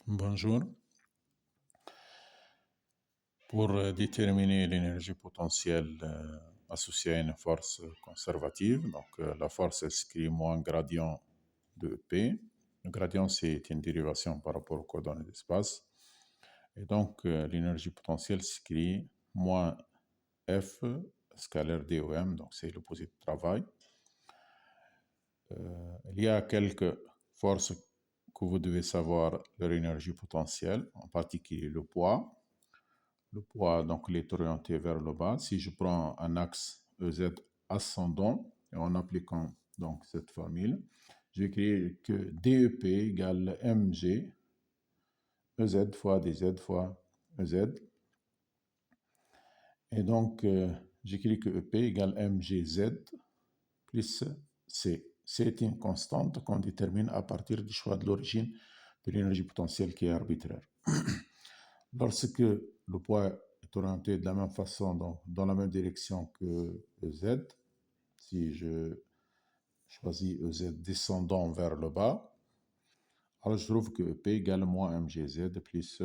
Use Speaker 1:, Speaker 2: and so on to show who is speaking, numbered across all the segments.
Speaker 1: Bonjour. Pour déterminer l'énergie potentielle associée à une force conservative, la force elle s'écrit moins gradient de P. Le gradient, c'est une dérivation par rapport aux coordonnées d'espace. Et donc, l'énergie potentielle s'écrit moins F scalaire DOM, donc c'est l'opposé de travail. Il y a quelques forces que vous devez savoir leur énergie potentielle, en particulier le poids. Le poids, donc, il est orienté vers le bas. Si je prends un axe EZ ascendant, et en appliquant donc cette formule, j'écris que DEP égale mg EZ fois dz fois EZ. Et donc, j'écris que EP égale mgz plus C. C est une constante qu'on détermine à partir du choix de l'origine de l'énergie potentielle qui est arbitraire. Lorsque le poids est orienté de la même façon, donc dans la même direction que EZ, si je choisis EZ descendant vers le bas, alors je trouve que EP égale moins mgz plus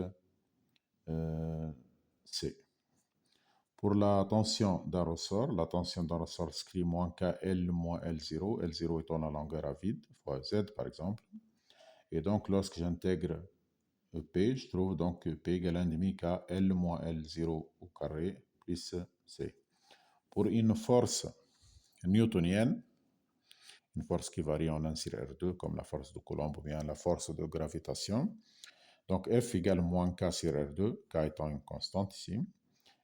Speaker 1: C. Pour la tension d'un ressort, la tension d'un ressort s'écrit moins KL moins L0, L0 étant la longueur à vide, fois Z par exemple. Et donc, lorsque j'intègre EP, je trouve donc que P égale 1,5 KL moins L0 au carré plus C. Pour une force newtonienne, une force qui varie en 1 sur R2, comme la force de Coulomb ou bien la force de gravitation, donc F égale moins K sur R2, K étant une constante ici.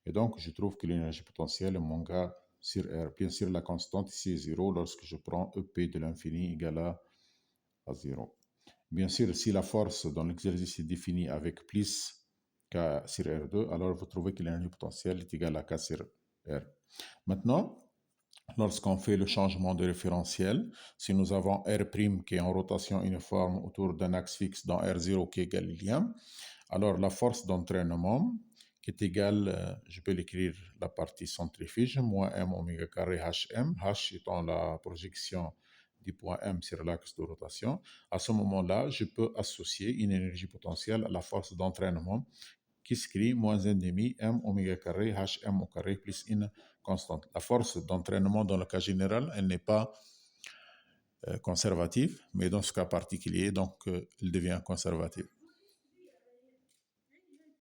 Speaker 1: Et donc, je trouve que l'énergie potentielle est moins K sur R. Bien sûr, la constante ici est 0 lorsque je prends EP de l'infini égale à 0. Bien sûr, si la force dans l'exercice est définie avec plus K sur R2, alors vous trouvez que l'énergie potentielle est égale à K sur R. Maintenant, lorsqu'on fait le changement de référentiel, si nous avons R' qui est en rotation uniforme autour d'un axe fixe dans R0 qui est galiléen, alors la force d'entraînement qui est égale, je peux l'écrire la partie centrifuge, moins m oméga carré hm, h étant la projection du point M sur l'axe de rotation. À ce moment-là, je peux associer une énergie potentielle à la force d'entraînement qui s'écrit moins 1,5 m oméga carré hm au carré plus une constante. La force d'entraînement dans le cas général, elle n'est pas conservative, mais dans ce cas particulier, donc, elle devient conservative.